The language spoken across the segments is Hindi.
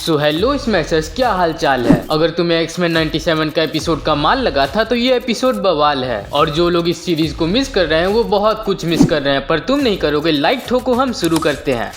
सो हेलो स्मैशर्स, क्या हाल चाल है। अगर तुम्हें एक्समैन 97 का एपिसोड का माल लगा था तो ये एपिसोड बवाल है। और जो लोग इस सीरीज को मिस कर रहे हैं वो बहुत कुछ मिस कर रहे हैं, पर तुम नहीं करोगे। लाइक ठोको, हम शुरू करते हैं।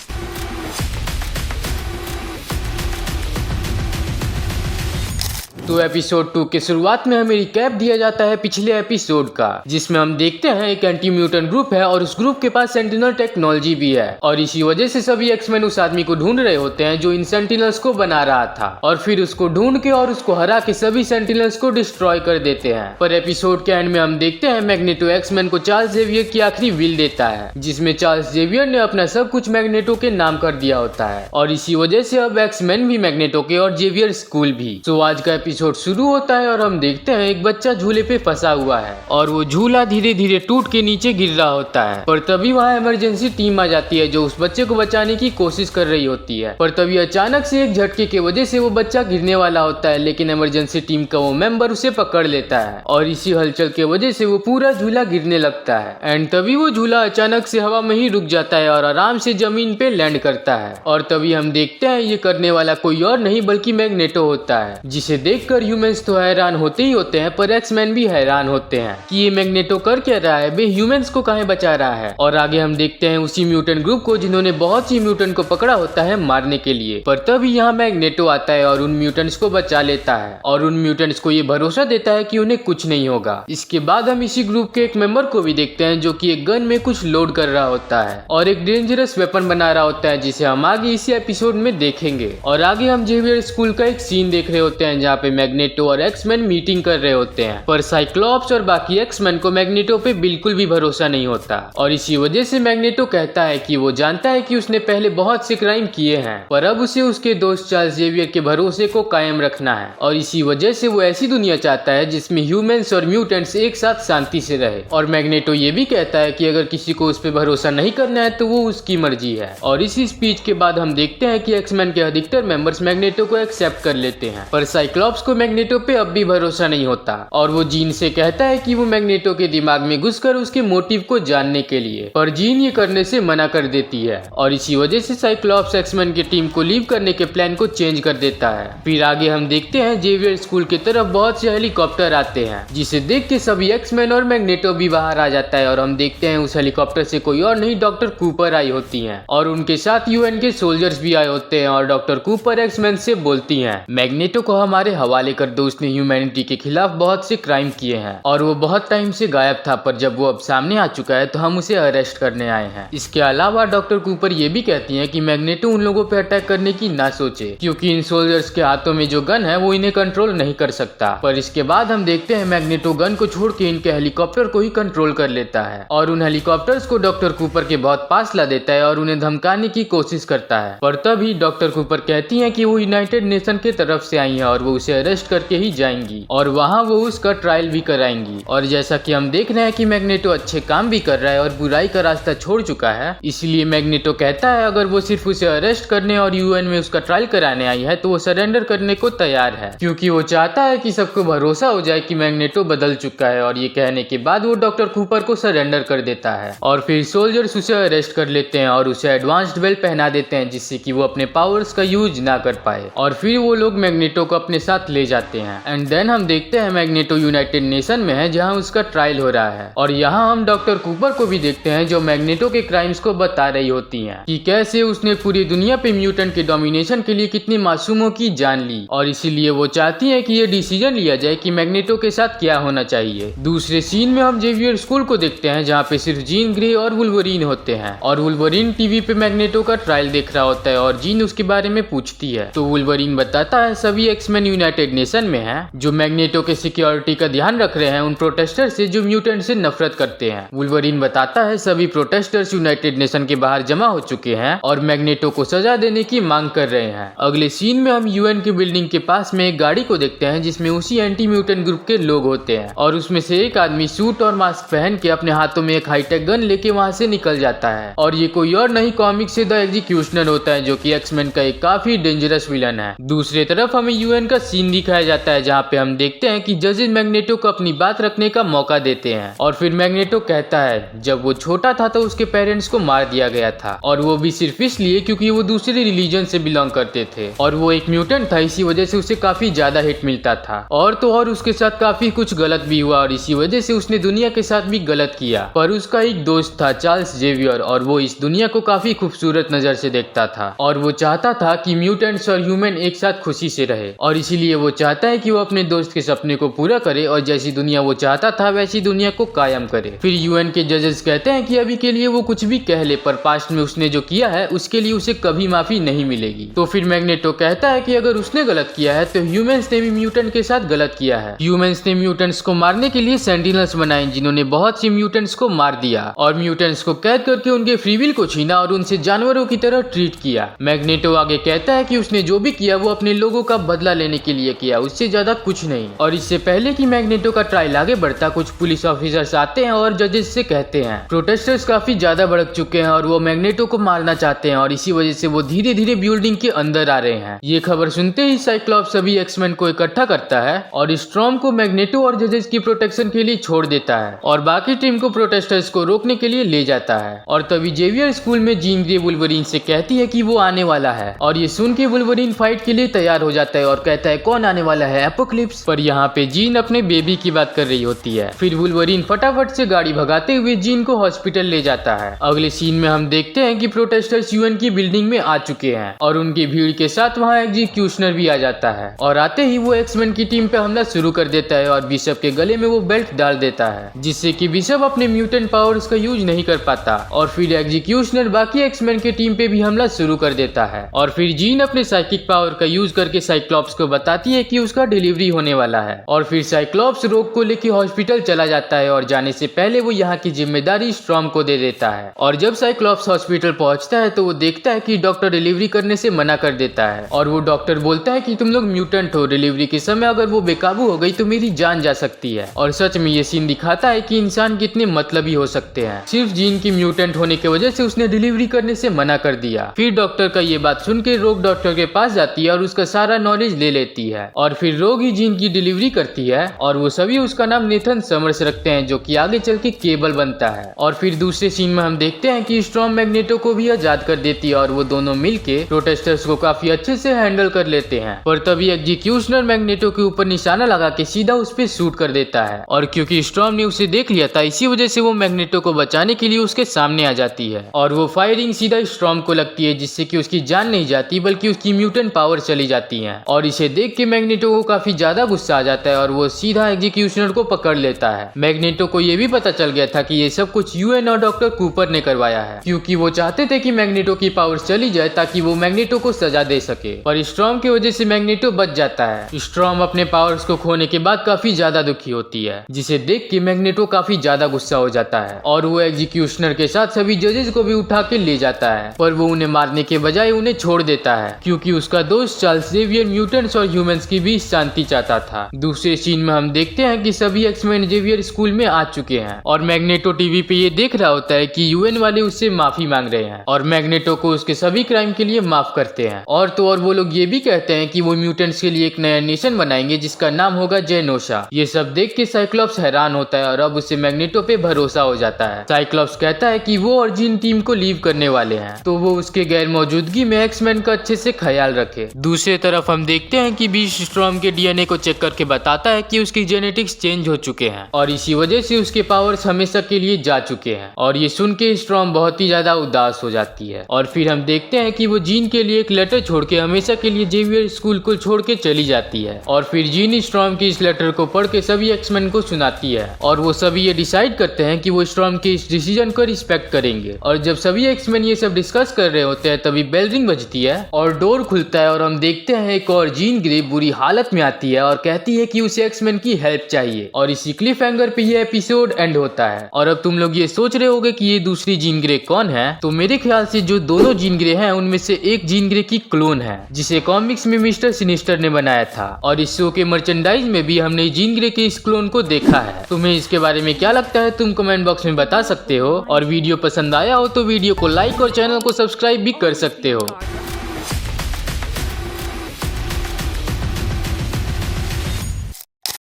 तो एपिसोड 2 के शुरुआत में हमें रिकैप दिया जाता है पिछले एपिसोड का, जिसमें हम देखते हैं एक एंटी म्यूटेंट ग्रुप है और उस ग्रुप के पास सेंटिनल टेक्नोलॉजी भी है। और इसी वजह से सभी एक्समैन उस आदमी को ढूंढ रहे होते हैं जो इन सेंटिनल्स को बना रहा था, और फिर उसको ढूंढ के और उसको हरा के सभी सेंटिनल्स को डिस्ट्रॉय कर देते हैं। पर एपिसोड के एंड में हम देखते हैं मैग्नेटो एक्समैन को चार्ल्स जेवियर की आखिरी विल देता है, जिसमें चार्ल्स जेवियर ने अपना सब कुछ मैग्नेटो के नाम कर दिया होता है। और इसी वजह से अब एक्समैन भी मैग्नेटो के और जेवियर स्कूल भी। तो आज का एपिसोड शुरू होता है और हम देखते हैं एक बच्चा झूले पे फंसा हुआ है और वो झूला धीरे धीरे टूट के नीचे गिर रहा होता है। पर तभी वहाँ इमरजेंसी टीम आ जाती है जो उस बच्चे को बचाने की कोशिश कर रही होती है। पर तभी अचानक से एक झटके की वजह से वो बच्चा गिरने वाला होता है, लेकिन इमरजेंसी टीम का वो मेंबर उसे पकड़ लेता है और इसी हलचल के वजह से वो पूरा झूला गिरने लगता है। एंड तभी वो झूला अचानक से हवा में ही रुक जाता है और आराम से जमीन पे लैंड करता है। और तभी हम देखते हैं ये करने वाला कोई और नहीं बल्कि मैग्नेटो होता है, जिसे देखकर ह्यूमंस तो हैरान होते ही होते हैं, पर एक्समैन भी हैरान होते हैं कि ये मैग्नेटो कर क्या रहा है, बे ह्यूमंस को काहे बचा रहा है। और आगे हम देखते हैं उसी म्यूटेंट ग्रुप को जिन्होंने बहुत सी म्यूटेंट को पकड़ा होता है मारने के लिए। पर तभी यहाँ मैग्नेटो आता है और उन म्यूटेंट्स को बचा लेता है और उन म्यूटेंट्स को ये भरोसा देता है कि उन्हें कुछ नहीं होगा। इसके बाद हम इसी ग्रुप के एक मेंबर को भी देखते हैं जो कि एक गन में कुछ लोड कर रहा होता है और एक डेंजरस वेपन बना रहा होता है, जिसे हम आगे इसी एपिसोड में देखेंगे। और आगे हम जेवियर स्कूल का एक सीन देख रहे होते हैं जहाँ पे मैग्नेटो और एक्समैन मीटिंग कर रहे होते हैं। पर साइक्लॉप्स और बाकी एक्समैन को मैग्नेटो पे बिल्कुल भी भरोसा नहीं होता और इसी वजह से मैग्नेटो कहता है कि वो जानता है कि उसने पहले बहुत से क्राइम किए हैं, पर अब उसे उसके दोस्त चार्ल्स जेवियर के भरोसे को कायम रखना है। और इसी वजह से वो ऐसी दुनिया चाहता है जिसमें ह्यूमंस और म्यूटेंट्स एक साथ शांति से रहे। और मैग्नेटो ये भी कहता है कि अगर किसी को उस पर भरोसा नहीं करना है तो वो उसकी मर्जी है। और इसी स्पीच के बाद हम देखते हैं कि एक्समैन के अधिकतर मेंबर्स मैग्नेटो को एक्सेप्ट कर लेते हैं, पर साइक्लॉप्स को मैग्नेटो पे अब भी भरोसा नहीं होता और वो जीन से कहता है कि वो मैग्नेटो के दिमाग में घुसकर उसके मोटिव को जानने के लिए, पर जीन ये करने से मना कर देती है। और इसी वजह से साइक्लॉप्स एक्समैन की टीम को लीव करने के प्लान को चेंज कर देता है। फिर आगे हम देखते हैं जेवियर स्कूल की तरफ बहुत से हेलीकॉप्टर आते हैं, जिसे देख के सभी एक्समैन और मैग्नेटो भी बाहर आ जाता है। और हम देखते हैं उस हेलीकॉप्टर से कोई और नहीं डॉक्टर कूपर आई होती है और उनके साथ यूएन के सोल्जर्स भी आए होते हैं। और डॉक्टर कूपर एक्समैन से बोलती है मैग्नेटो को हमारे हवाले कर दो, उसने ह्यूमैनिटी के खिलाफ बहुत से क्राइम किए हैं और वो बहुत टाइम से गायब था, पर जब वो अब सामने आ चुका है तो हम उसे अरेस्ट करने आए हैं। इसके अलावा डॉक्टर कूपर ये भी कहती हैं कि मैग्नेटो उन लोगों पे अटैक करने की ना सोचे, क्योंकि इन सोल्जर्स के हाथों में जो गन है वो इन्हें कंट्रोल नहीं कर सकता। पर इसके बाद हम देखते हैं मैग्नेटो गन को छोड़ के इनके हेलीकॉप्टर को ही कंट्रोल कर लेता है और उन हेलीकॉप्टर्स को डॉक्टर कूपर के बहुत पास ला देता है और उन्हें धमकाने की कोशिश करता है। पर तभी डॉक्टर कूपर कहती है कि वो यूनाइटेड नेशन की तरफ से आई है और वो उसे अरेस्ट करके ही जाएंगी और वहाँ वो उसका ट्रायल भी कराएंगी। और जैसा कि हम देख रहे हैं कि मैग्नेटो अच्छे काम भी कर रहा है और बुराई का रास्ता छोड़ चुका है, इसलिए मैग्नेटो कहता है अगर वो सिर्फ उसे अरेस्ट करने और यूएन में उसका ट्रायल कराने आई है तो वो सरेंडर करने को तैयार है, क्योंकि वो चाहता है कि सबको भरोसा हो जाए कि मैग्नेटो बदल चुका है। और ये कहने के बाद वो डॉक्टर कूपर को सरेंडर कर देता है और फिर सोल्जर्स उसे अरेस्ट कर लेते हैं और उसे एडवांस्ड बेल्ट पहना देते हैं, जिससे कि वो अपने पावर्स का यूज ना कर पाए। और फिर वो लोग मैग्नेटो को अपने साथ ले जाते हैं। एंड देन हम देखते हैं मैग्नेटो यूनाइटेड नेशन में है जहां उसका ट्रायल हो रहा है और यहाँ हम डॉक्टर कूपर को भी देखते हैं जो मैग्नेटो के क्राइम्स को बता रही होती हैं कि कैसे उसने पूरी दुनिया पे म्यूटेंट के डोमिनेशन के लिए कितनी मासूमों की जान ली। और इसीलिए वो चाहती है कि ये डिसीजन लिया जाए कि मैग्नेटो के साथ क्या होना चाहिए। दूसरे सीन में हम जेवियर स्कूल को देखते हैं जहाँ पे सिर्फ जीन ग्रे और वुल्वरीन होते हैं और वुल्वरीन टीवी पे मैग्नेटो का ट्रायल देख रहा होता है और जीन उसके बारे में पूछती है तो वुल्वरीन बताता है सभी एक्समैन यूनाइटेड नेशन में है जो मैग्नेटो के सिक्योरिटी का ध्यान रख रहे हैं उन प्रोटेस्टर से जो म्यूटेंट से नफरत करते हैं। वुल्वरीन बताता है सभी प्रोटेस्टर्स यूनाइटेड नेशन के बाहर जमा हो चुके हैं और मैग्नेटो को सजा देने की मांग कर रहे हैं। अगले सीन में हम यूएन की बिल्डिंग के पास में एक गाड़ी को देखते हैं जिसमें उसी एंटी म्यूटेंट ग्रुप के लोग होते हैं और उसमें से एक आदमी सूट और मास्क पहन के अपने हाथों में एक हाईटेक गन लेके वहाँ से निकल जाता है और ये कोई और नहीं कॉमिक से द एग्जीक्यूशनर होता है जो कि एक्समैन का एक काफी डेंजरस विलन है। दूसरी तरफ हमें यूएन का सीन सीन दिखाया जाता है जहाँ पे हम देखते हैं कि जजेस मैग्नेटो को अपनी बात रखने का मौका देते हैं। और फिर मैग्नेटो कहता है जब वो छोटा था तो उसके पेरेंट्स को मार दिया गया था, और वो भी सिर्फ इसलिए क्योंकि वो दूसरे रिलीजन से बिलोंग करते थे और वो एक म्यूटेंट था, इसी वजह से उसे काफी ज्यादा हिट मिलता था। और तो और उसके साथ काफी कुछ गलत भी हुआ और इसी वजह से उसने दुनिया के साथ भी गलत किया। पर उसका एक दोस्त था चार्ल्स जेवियर, और वो इस दुनिया को काफी खूबसूरत नजर से देखता था और वो चाहता था कि म्यूटेंट्स और ह्यूमन एक साथ खुशी से रहे, और इसीलिए वो चाहता है कि वो अपने दोस्त के सपने को पूरा करे और जैसी दुनिया वो चाहता था वैसी दुनिया को कायम करे। फिर यूएन के जजेस कहते हैं कि अभी के लिए वो कुछ भी कह ले, पर पास्ट में उसने जो किया है उसके लिए उसे कभी माफी नहीं मिलेगी। तो फिर मैग्नेटो कहता है कि अगर उसने गलत किया है तो ह्यूमंस ने भी म्यूटेंट के साथ गलत किया है। ह्यूमंस ने म्यूटेंट्स को मारने के लिए सेंटिनल्स बनाए जिन्होंने बहुत सी म्यूटेंट्स को मार दिया और म्यूटेंट्स को कैद करके उनके फ्री विल को छीना और उनसे जानवरों की तरह ट्रीट किया। मैग्नेटो आगे कहता है कि उसने जो भी किया वो अपने लोगों का बदला लेने के लिए किया, उससे ज्यादा कुछ नहीं। और इससे पहले कि मैग्नेटो का ट्रायल आगे बढ़ता, कुछ पुलिस ऑफिसर्स आते हैं और जजेस से कहते हैं प्रोटेस्टर्स काफी ज्यादा भड़क चुके हैं और वो मैग्नेटो को मारना चाहते हैं और इसी वजह से वो धीरे धीरे बिल्डिंग के अंदर आ रहे हैं। ये खबर सुनते ही साइक्लॉप्स सभी एक्समैन को इकट्ठा करता है और स्ट्रॉम को मैग्नेटो और जजेस की प्रोटेक्शन के लिए छोड़ देता है और बाकी टीम को प्रोटेस्टर्स को रोकने के लिए ले जाता है। और तभी जेवियर स्कूल में जीन ग्रे वुल्वरीन से कहती है कि वो आने वाला है और ये सुन के वुल्वरीन फाइट के लिए तैयार हो जाता है और कहता है कौन आने वाला है, एपोक्लिप्स। पर यहाँ पे जीन अपने बेबी की बात कर रही होती है। फिर वुल्वरीन फटाफट से गाड़ी भगाते हुए जीन को हॉस्पिटल ले जाता है। अगले सीन में हम देखते हैं कि प्रोटेस्टर्स यूएन की बिल्डिंग में आ चुके हैं और उनकी भीड़ के साथ वहाँ एग्जीक्यूशनर भी आ जाता है और आते ही वो एक्समैन की टीम पे हमला शुरू कर देता है और बिशप के गले में वो बेल्ट डाल देता है जिससे कि बिशप अपने म्यूटेंट पावर्स का यूज नहीं कर पाता। और फिर एग्जीक्यूशनर बाकी एक्समैन के टीम पे भी हमला शुरू कर देता है और फिर जीन अपने साइकिक पावर का यूज करके साइक्लॉप्स को बताती है कि उसका डिलीवरी होने वाला है। और फिर साइक्लॉप्स रोग को लेकर हॉस्पिटल चला जाता है और जाने से पहले वो यहाँ की जिम्मेदारी स्ट्रॉम को दे देता है। और जब साइक्लॉप्स हॉस्पिटल पहुंचता है तो वो देखता है कि डॉक्टर डिलीवरी करने से मना कर देता है और वो डॉक्टर बोलता है कि तुम लोग म्यूटेंट हो, डिलीवरी के समय अगर वो बेकाबू हो गई तो मेरी जान जा सकती है। और सच में ये सीन दिखाता है कि इंसान कितने मतलबी हो सकते हैं। सिर्फ जीन की म्यूटेंट होने की वजह से उसने डिलीवरी करने से मना कर दिया। फिर डॉक्टर का ये बात सुन के रोग डॉक्टर के पास जाती है और उसका सारा नॉलेज ले लेती है और फिर रोग ही जीन की डिलीवरी करती है और वो सभी उसका नाम नेथन समर्स रखते हैं जो कि आगे चल के केबल बनता है। और फिर दूसरे सीन में हम देखते हैं कि स्ट्रॉम मैग्नेटो को भी आजाद कर देती है और वो दोनों मिलके प्रोटेस्टर्स को काफी अच्छे से हैंडल कर लेते हैं। पर तभी एग्जीक्यूशनर मैग्नेटो के ऊपर निशाना लगा के सीधा उस पे शूट कर देता है और क्योंकि स्ट्रॉम ने उसे देख लिया था इसी वजह से वो मैग्नेटो को बचाने के लिए उसके सामने आ जाती है और वो फायरिंग सीधा स्ट्रॉम को लगती है जिससे कि उसकी जान नहीं जाती बल्कि उसकी म्यूटेंट पावर चली जाती है। और इसे देख के मैग्नेटो को काफी ज्यादा गुस्सा आ जाता है और वो सीधा एग्जीक्यूशनर को पकड़ लेता है। मैग्नेटो को ये भी पता चल गया था कि ये सब कुछ यूएन और डॉक्टर कूपर ने करवाया है क्योंकि वो चाहते थे कि मैग्नेटो की पावर चली जाए ताकि वो मैग्नेटो को सजा दे सके। पर स्ट्रॉम की वजह से मैग्नेटो बच जाता है। स्ट्रॉम अपने पावर्स को खोने के बाद काफी ज्यादा दुखी होती है जिसे देख के मैग्नेटो काफी ज्यादा गुस्सा हो जाता है और वो एग्जीक्यूशनर के साथ सभी जजेस को भी उठा के ले जाता है। पर वो उन्हें मारने के बजाय उन्हें छोड़ देता है क्योंकि उसका दोस्त चार्ल्स जेवियर म्यूटेंट्स और ह्यूमंस की भी शांति चाहता था। दूसरे सीन में हम देखते हैं कि सभी एक्समैन जेवियर स्कूल में आ चुके हैं और मैग्नेटो टीवी पे ये देख रहा होता है कि यूएन वाले उससे माफी मांग रहे हैं और मैग्नेटो को उसके सभी क्राइम के लिए माफ करते हैं। और तो और वो लोग ये भी कहते हैं कि वो म्यूटेंट्स के लिए एक नया नेशन बनाएंगे जिसका नाम होगा जेनोशा। ये सब देख के साइक्लॉप्स हैरान होता है और अब उसे मैग्नेटो पे भरोसा हो जाता है। साइक्लॉप्स कहता है कि वो और जीन टीम को लीव करने वाले हैं तो वो उसके गैर मौजूदगी में एक्समैन का अच्छे से ख्याल रखे। दूसरी तरफ हम देखते हैं कि बीस्ट स्ट्रॉम के डीएनए को चेक करके बताता है कि उसकी जेनेटिक्स चेंज हो चुके हैं और इसी वजह से उसके पावर्स हमेशा के लिए जा चुके हैं। और ये सुन के स्ट्रॉम बहुत ही ज्यादा उदास हो जाती है और फिर हम देखते हैं कि वो जीन के लिए एक लेटर छोड़ के हमेशा के लिए जेवियर स्कूल को छोड़ के चली जाती है और फिर जीन स्ट्रॉम की इस लेटर को पढ़ के सभी एक्समैन को सुनाती है और वो सभी ये डिसाइड करते हैं कि वो स्ट्रॉम के इस डिसीजन को रिस्पेक्ट करेंगे। और जब सभी एक्समैन ये सब डिस्कस कर रहे होते हैं तभी बेल रिंग बजती है और डोर खुलता है और हम देखते हैं एक और जीन ग्रे बुरी हालत में आती है और कहती है कि उसे एक्समैन की हेल्प चाहिए। और इसी क्लिफ हैंगर पे ये एपिसोड एंड होता है। और अब तुम लोग ये सोच रहे होगे कि ये दूसरी जीन ग्रे कौन है, तो मेरे ख्याल से जो दोनों जीन ग्रे हैं उनमें से एक जीन ग्रे की क्लोन है जिसे कॉमिक्स में मिस्टर सिनिस्टर ने बनाया था और इस शो के मर्चेंडाइज में भी हमने जीन ग्रे के इस क्लोन को देखा है। तुम्हें इसके बारे में क्या लगता है तुम कमेंट बॉक्स में बता सकते हो और वीडियो पसंद आया हो तो वीडियो को लाइक और चैनल को सब्सक्राइब भी कर सकते हो।